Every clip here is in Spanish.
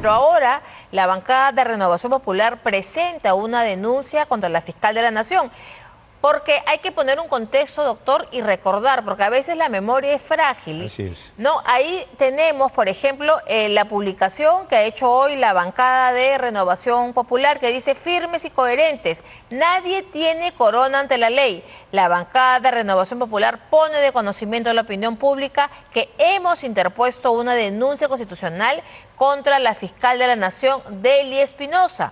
Pero ahora la bancada de Renovación Popular presenta una denuncia contra la fiscal de la Nación. Porque hay que poner un contexto, doctor, y recordar, porque a veces la memoria es frágil. Así es. No, ahí tenemos, por ejemplo, la publicación que ha hecho hoy la bancada de Renovación Popular, que dice firmes y coherentes. Nadie tiene corona ante la ley. La bancada de Renovación Popular pone de conocimiento de la opinión pública que hemos interpuesto una denuncia constitucional contra la fiscal de la Nación, Delia Espinosa.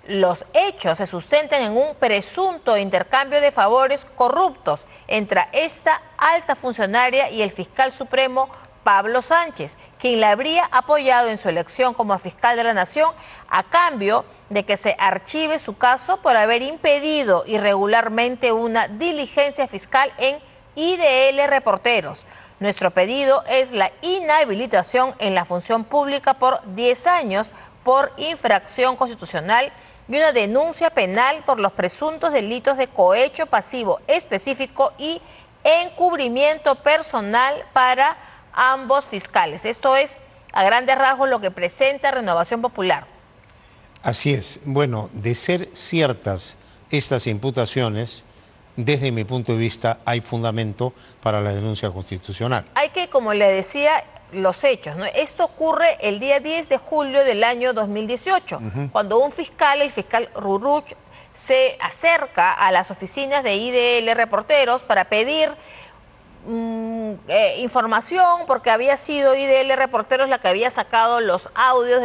Los hechos se sustentan en un presunto intercambio de favores corruptos entre esta alta funcionaria y el fiscal supremo Pablo Sánchez, quien la habría apoyado en su elección como fiscal de la Nación a cambio de que se archive su caso por haber impedido irregularmente una diligencia fiscal en IDL Reporteros. Nuestro pedido es la inhabilitación en la función pública por 10 años por infracción constitucional y una denuncia penal por los presuntos delitos de cohecho pasivo específico y encubrimiento personal para ambos fiscales. Esto es, a grandes rasgos, lo que presenta Renovación Popular. Así es. Bueno, de ser ciertas estas imputaciones, desde mi punto de vista, hay fundamento para la denuncia constitucional. Hay que, como le decía, los hechos, ¿no? Esto ocurre el día 10 de julio del año 2018, cuando un fiscal, el fiscal Ruruch, se acerca a las oficinas de IDL Reporteros para pedir información, porque había sido IDL Reporteros la que había sacado los audios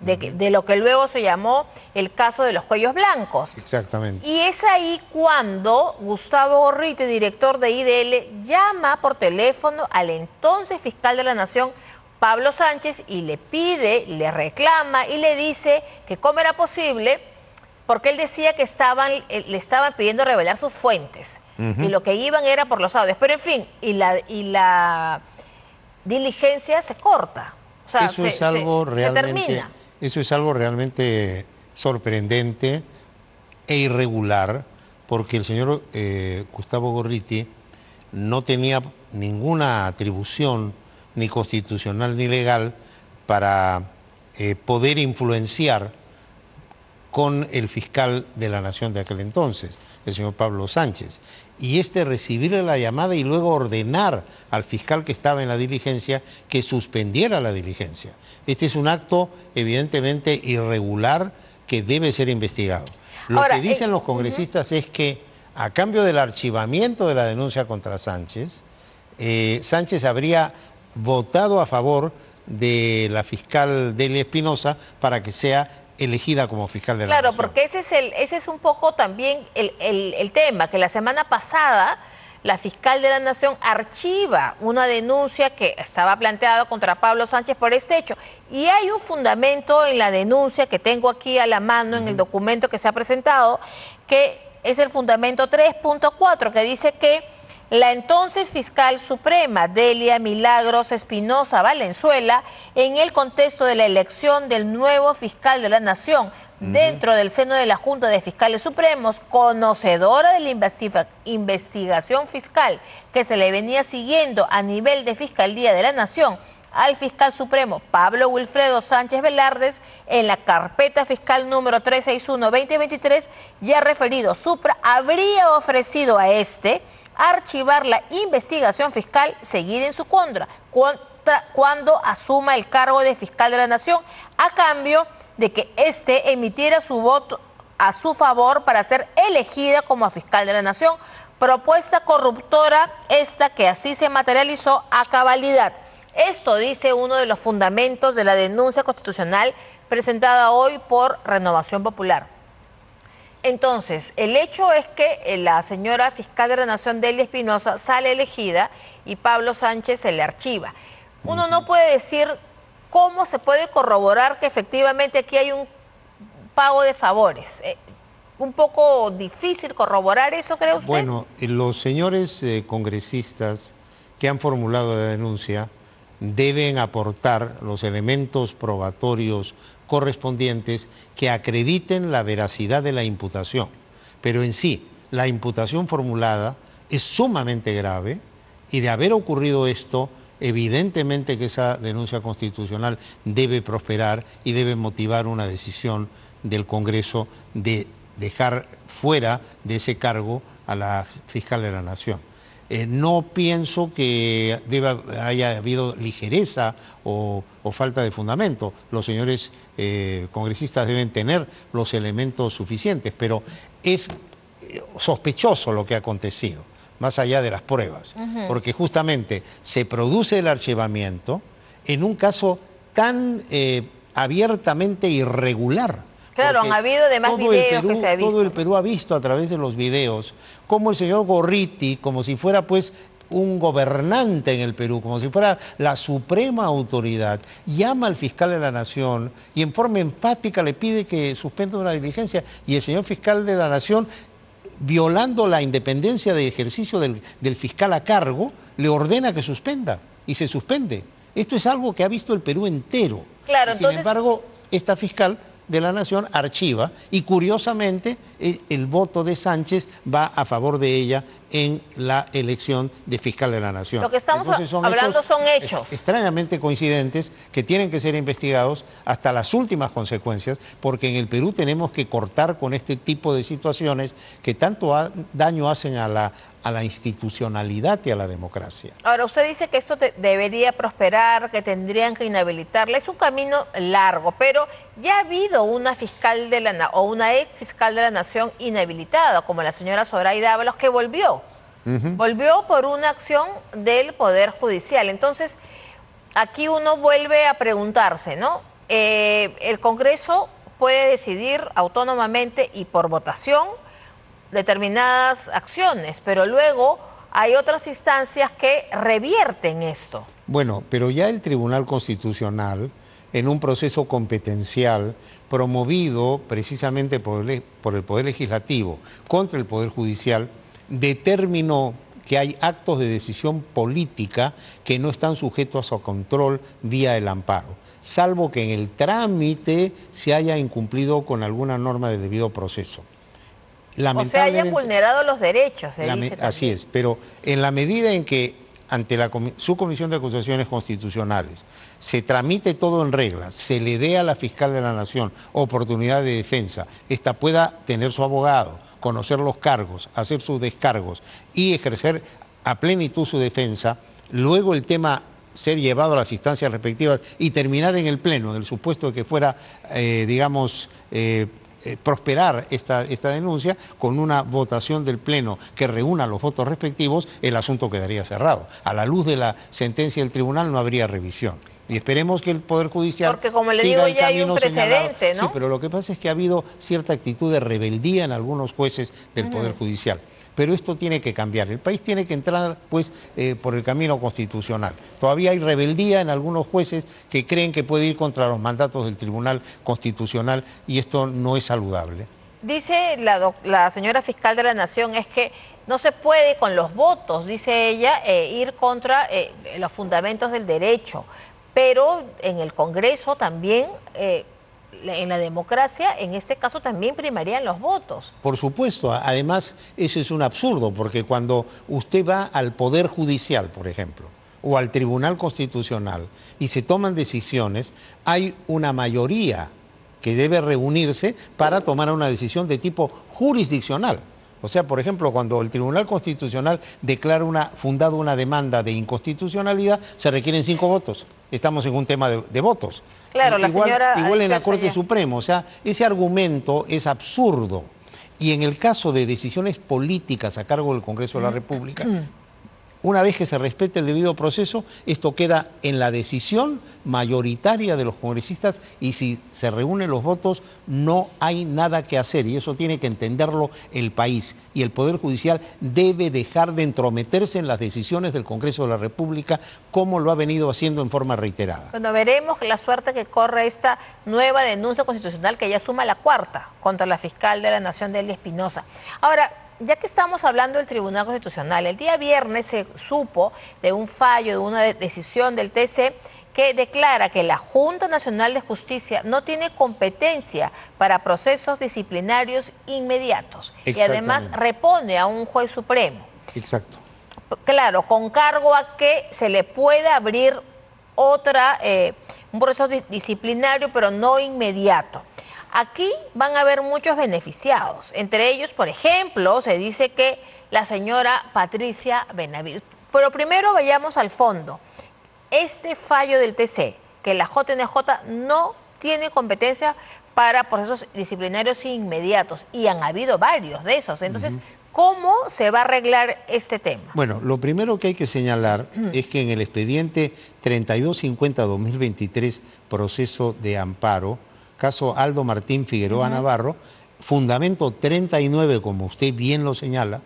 de lo que luego se llamó el caso de los cuellos blancos. Exactamente. Y es ahí cuando Gustavo Gorriti, director de IDL, llama por teléfono al entonces fiscal de la Nación, Pablo Sánchez, y le pide, le reclama y le dice que cómo era posible, porque él decía que le estaban pidiendo revelar sus fuentes, y lo que iban era por los audios. Pero en fin, y la diligencia se corta, o sea, Eso es algo se termina. Eso es algo realmente sorprendente e irregular, porque el señor Gustavo Gorriti no tenía ninguna atribución, ni constitucional ni legal, para poder influenciar con el fiscal de la Nación de aquel entonces, el señor Pablo Sánchez. Y recibirle la llamada y luego ordenar al fiscal que estaba en la diligencia que suspendiera la diligencia. Este es un acto evidentemente irregular que debe ser investigado. Lo que dicen los congresistas es que a cambio del archivamiento de la denuncia contra Sánchez, Sánchez habría votado a favor de la fiscal Delia Espinosa para que sea elegida como fiscal de la Nación. Claro, porque ese es un poco también el tema, que la semana pasada la fiscal de la Nación archiva una denuncia que estaba planteada contra Pablo Sánchez por este hecho. Y hay un fundamento en la denuncia que tengo aquí a la mano en el documento que se ha presentado, que es el fundamento 3.4, que dice que la entonces fiscal suprema, Delia Milagros Espinosa Valenzuela, en el contexto de la elección del nuevo fiscal de la Nación, dentro del seno de la Junta de Fiscales Supremos, conocedora de la investigación fiscal que se le venía siguiendo a nivel de Fiscalía de la Nación al fiscal supremo Pablo Wilfredo Sánchez Velardes en la carpeta fiscal número 361-2023, ya referido Supra habría ofrecido a archivar la investigación fiscal seguida en su contra cuando asuma el cargo de fiscal de la Nación, a cambio de que emitiera su voto a su favor para ser elegida como fiscal de la Nación. Propuesta corruptora que así se materializó a cabalidad. Esto dice uno de los fundamentos de la denuncia constitucional presentada hoy por Renovación Popular. Entonces, el hecho es que la señora fiscal de la Nación, Delia Espinosa, sale elegida y Pablo Sánchez se le archiva. Uno no puede decir cómo se puede corroborar que efectivamente aquí hay un pago de favores. Un poco difícil corroborar eso, ¿cree usted? Bueno, los señores congresistas que han formulado la denuncia deben aportar los elementos probatorios correspondientes que acrediten la veracidad de la imputación. Pero en sí, la imputación formulada es sumamente grave y de haber ocurrido esto, evidentemente que esa denuncia constitucional debe prosperar y debe motivar una decisión del Congreso de dejar fuera de ese cargo a la fiscal de la Nación. No pienso que haya habido ligereza o falta de fundamento. Los señores congresistas deben tener los elementos suficientes, pero es sospechoso lo que ha acontecido, más allá de las pruebas, porque justamente se produce el archivamiento en un caso tan abiertamente irregular. Claro, han habido además videos que se ha visto. Todo el Perú ha visto a través de los videos cómo el señor Gorriti, como si fuera pues un gobernante en el Perú, como si fuera la suprema autoridad, llama al fiscal de la Nación y en forma enfática le pide que suspenda una diligencia, y el señor fiscal de la Nación, violando la independencia de ejercicio del fiscal a cargo, le ordena que suspenda y se suspende. Esto es algo que ha visto el Perú entero. Claro, Sin embargo, esta fiscal de la Nación archiva y curiosamente el voto de Sánchez va a favor de ella en la elección de fiscal de la Nación. Lo que estamos hablando son hechos extrañamente coincidentes que tienen que ser investigados hasta las últimas consecuencias, porque en el Perú tenemos que cortar con este tipo de situaciones que tanto daño hacen a la institucionalidad y a la democracia. Ahora, usted dice que esto debería prosperar, que tendrían que inhabilitarla. Es un camino largo, pero ya ha habido una fiscal o una ex fiscal de la Nación inhabilitada, como la señora Zoraida Ábalos, que volvió. Volvió por una acción del Poder Judicial. Entonces, aquí uno vuelve a preguntarse, ¿no? El Congreso puede decidir autónomamente y por votación determinadas acciones, pero luego hay otras instancias que revierten esto. Bueno, pero ya el Tribunal Constitucional, en un proceso competencial promovido precisamente por el Poder Legislativo contra el Poder Judicial, determinó que hay actos de decisión política que no están sujetos a control vía el amparo, salvo que en el trámite se haya incumplido con alguna norma de debido proceso. O sea, hayan vulnerado los derechos, se dice así es, pero en la medida en que ante su Comisión de Acusaciones Constitucionales se tramite todo en regla, se le dé a la fiscal de la Nación oportunidad de defensa, esta pueda tener su abogado, conocer los cargos, hacer sus descargos y ejercer a plenitud su defensa, luego el tema ser llevado a las instancias respectivas y terminar en el Pleno, en el supuesto de que fuera, prosperar esta denuncia, con una votación del Pleno que reúna los votos respectivos, el asunto quedaría cerrado. A la luz de la sentencia del tribunal no habría revisión. Y esperemos que el Poder Judicial porque como le digo, ya hay un precedente, ¿no? Sí, pero lo que pasa es que ha habido cierta actitud de rebeldía en algunos jueces del Poder Judicial. Pero esto tiene que cambiar. El país tiene que entrar, pues, por el camino constitucional. Todavía hay rebeldía en algunos jueces que creen que puede ir contra los mandatos del Tribunal Constitucional y esto no es saludable. Dice la señora fiscal de la Nación es que no se puede con los votos, dice ella, ir contra los fundamentos del derecho. Pero en el Congreso también, en la democracia, en este caso también primarían los votos. Por supuesto, además eso es un absurdo, porque cuando usted va al Poder Judicial, por ejemplo, o al Tribunal Constitucional y se toman decisiones, hay una mayoría que debe reunirse para tomar una decisión de tipo jurisdiccional. O sea, por ejemplo, cuando el Tribunal Constitucional declara fundada una demanda de inconstitucionalidad, se requieren 5 votos. Estamos en un tema de votos. Claro, igual en la Corte Suprema. O sea, ese argumento es absurdo. Y en el caso de decisiones políticas a cargo del Congreso de la República, una vez que se respete el debido proceso, esto queda en la decisión mayoritaria de los congresistas y si se reúnen los votos no hay nada que hacer y eso tiene que entenderlo el país. Y el Poder Judicial debe dejar de entrometerse en las decisiones del Congreso de la República como lo ha venido haciendo en forma reiterada. Bueno, veremos la suerte que corre esta nueva denuncia constitucional que ya suma la 4ª contra la fiscal de la Nación, Delia Espinosa. Ahora, ya que estamos hablando del Tribunal Constitucional, el día viernes se supo de un fallo, de una decisión del TC que declara que la Junta Nacional de Justicia no tiene competencia para procesos disciplinarios inmediatos y además repone a un juez supremo. Exacto. Claro, con cargo a que se le puede abrir un proceso disciplinario, pero no inmediato. Aquí van a haber muchos beneficiados. Entre ellos, por ejemplo, se dice que la señora Patricia Benavides. Pero primero vayamos al fondo. Este fallo del TC, que la JNJ no tiene competencia para procesos disciplinarios inmediatos, y han habido varios de esos. Entonces, ¿cómo se va a arreglar este tema? Bueno, lo primero que hay que señalar es que en el expediente 3250-2023, proceso de amparo, caso Aldo Martín Figueroa Navarro, fundamento 39, como usted bien lo señala,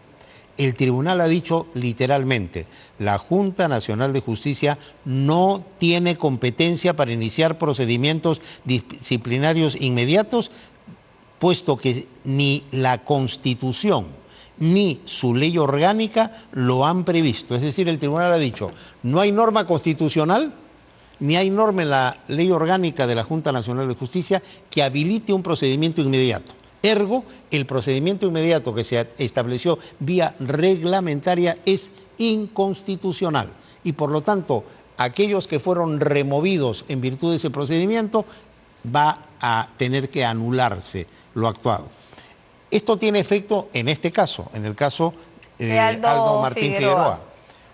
el tribunal ha dicho literalmente, la Junta Nacional de Justicia no tiene competencia para iniciar procedimientos disciplinarios inmediatos, puesto que ni la Constitución ni su ley orgánica lo han previsto. Es decir, el tribunal ha dicho, no hay norma constitucional ni hay norma en la ley orgánica de la Junta Nacional de Justicia que habilite un procedimiento inmediato. Ergo, el procedimiento inmediato que se estableció vía reglamentaria es inconstitucional y por lo tanto aquellos que fueron removidos en virtud de ese procedimiento va a tener que anularse lo actuado. Esto tiene efecto en este caso, en el caso de Aldo Martín Figueroa.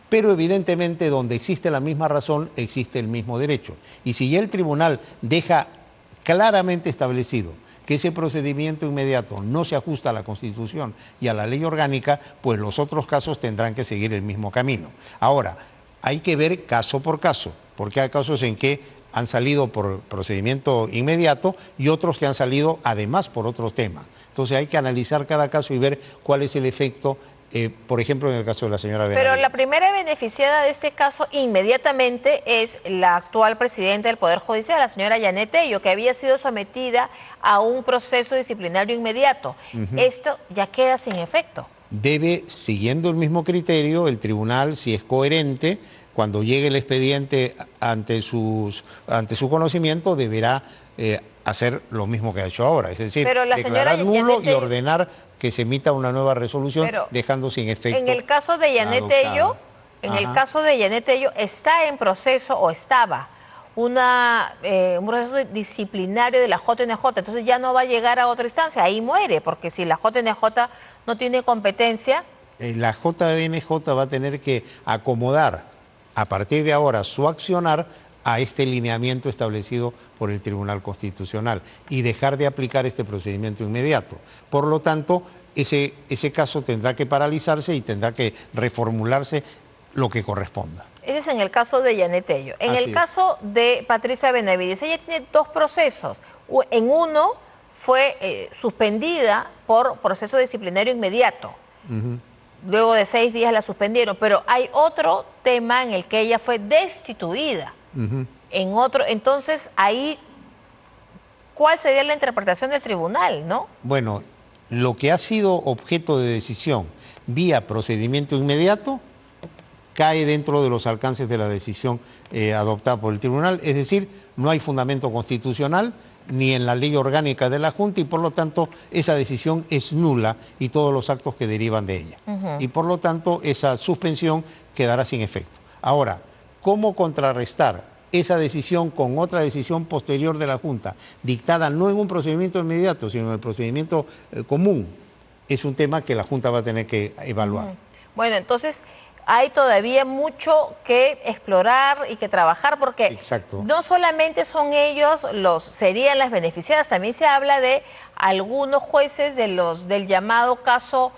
Pero evidentemente donde existe la misma razón, existe el mismo derecho. Y si ya el tribunal deja claramente establecido que ese procedimiento inmediato no se ajusta a la Constitución y a la ley orgánica, pues los otros casos tendrán que seguir el mismo camino. Ahora, hay que ver caso por caso, porque hay casos en que han salido por procedimiento inmediato y otros que han salido además por otro tema. Entonces hay que analizar cada caso y ver cuál es el efecto, por ejemplo, en el caso de la señora Benavides. Pero la primera beneficiada de este caso inmediatamente es la actual presidenta del Poder Judicial, la señora Yanet Tello, que había sido sometida a un proceso disciplinario inmediato. Esto ya queda sin efecto. Debe, siguiendo el mismo criterio, el tribunal, si es coherente, cuando llegue el expediente ante su conocimiento, deberá hacer lo mismo que ha hecho ahora, es decir, declarar nulo y ordenar que se emita una nueva resolución, dejando sin efecto. En el caso de Yanet Tello, está en proceso o estaba un proceso disciplinario de la JNJ, entonces ya no va a llegar a otra instancia, ahí muere, porque si la JNJ no tiene competencia. La JNJ va a tener que acomodar a partir de ahora su accionar a este lineamiento establecido por el Tribunal Constitucional y dejar de aplicar este procedimiento inmediato. Por lo tanto, ese caso tendrá que paralizarse y tendrá que reformularse lo que corresponda. Ese es en el caso de Yanet Tello. En el caso de Patricia Benavides, ella tiene dos procesos. En uno fue suspendida por proceso disciplinario inmediato. Luego de 6 días la suspendieron, pero hay otro tema en el que ella fue destituida. Entonces, ahí, ¿cuál sería la interpretación del tribunal, no? Bueno, lo que ha sido objeto de decisión vía procedimiento inmediato cae dentro de los alcances de la decisión adoptada por el tribunal, es decir, no hay fundamento constitucional ni en la ley orgánica de la Junta y por lo tanto esa decisión es nula y todos los actos que derivan de ella. Y por lo tanto esa suspensión quedará sin efecto. Ahora, ¿cómo contrarrestar esa decisión con otra decisión posterior de la Junta, dictada no en un procedimiento inmediato, sino en el procedimiento común? Es un tema que la Junta va a tener que evaluar. Bueno, entonces hay todavía mucho que explorar y que trabajar, porque no solamente son ellos serían las beneficiadas, también se habla de algunos jueces del llamado caso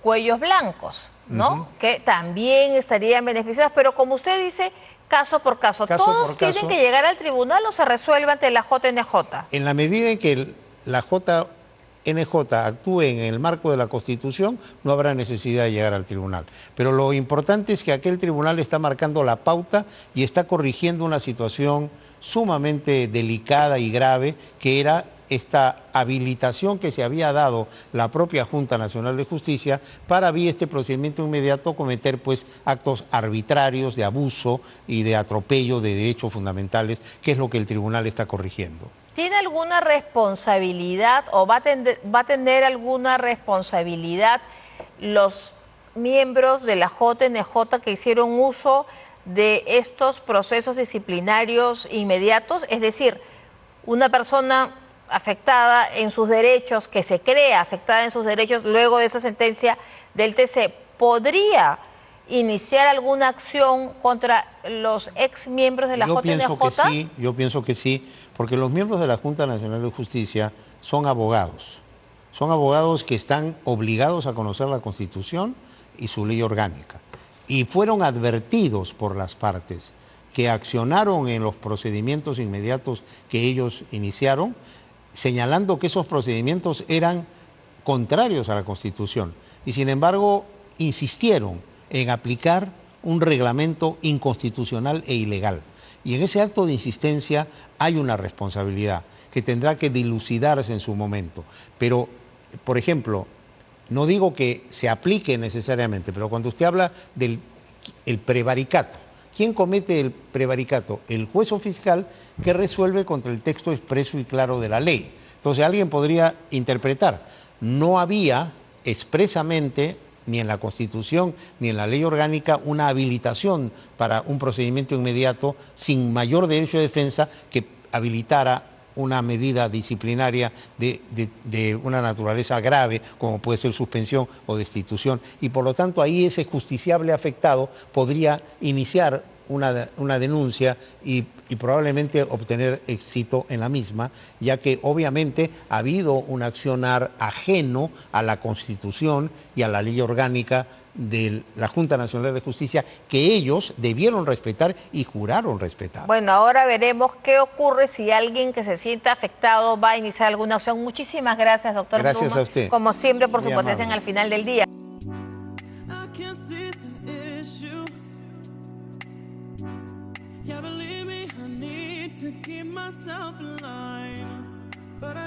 Cuellos Blancos, ¿no? Que también estarían beneficiadas, pero como usted dice, caso por caso. ¿Todos tienen que llegar al tribunal o se resuelve ante la JNJ? En la medida en que la JNJ actúe en el marco de la Constitución, no habrá necesidad de llegar al tribunal. Pero lo importante es que aquel tribunal está marcando la pauta y está corrigiendo una situación sumamente delicada y grave, que era esta habilitación que se había dado la propia Junta Nacional de Justicia para, vía este procedimiento inmediato, cometer pues actos arbitrarios de abuso y de atropello de derechos fundamentales, que es lo que el tribunal está corrigiendo. ¿Tiene alguna responsabilidad o va a tener alguna responsabilidad los miembros de la JNJ que hicieron uso de estos procesos disciplinarios inmediatos? Es decir, una persona afectada en sus derechos, que se crea afectada en sus derechos luego de esa sentencia del TC, ¿podría iniciar alguna acción contra los ex miembros de la JNJ? Yo pienso que sí, porque los miembros de la Junta Nacional de Justicia son abogados. Son abogados que están obligados a conocer la Constitución y su ley orgánica. Y fueron advertidos por las partes que accionaron en los procedimientos inmediatos que ellos iniciaron, señalando que esos procedimientos eran contrarios a la Constitución. Y sin embargo, insistieron en aplicar un reglamento inconstitucional e ilegal. Y en ese acto de insistencia hay una responsabilidad que tendrá que dilucidarse en su momento. Pero, por ejemplo, no digo que se aplique necesariamente, pero cuando usted habla del prevaricato, ¿quién comete el prevaricato? El juez o fiscal que resuelve contra el texto expreso y claro de la ley. Entonces alguien podría interpretar, no había expresamente ni en la Constitución ni en la ley orgánica una habilitación para un procedimiento inmediato sin mayor derecho de defensa que habilitara una medida disciplinaria de una naturaleza grave, como puede ser suspensión o destitución, y por lo tanto ahí ese justiciable afectado podría iniciar una denuncia y probablemente obtener éxito en la misma, ya que obviamente ha habido un accionar ajeno a la Constitución y a la ley orgánica de la Junta Nacional de Justicia que ellos debieron respetar y juraron respetar. Bueno, ahora veremos qué ocurre si alguien que se sienta afectado va a iniciar alguna acción. Muchísimas gracias, doctor Bluma. Gracias a usted. Como siempre, por su presencia al final del día. Yeah, believe me, I need to keep myself alive.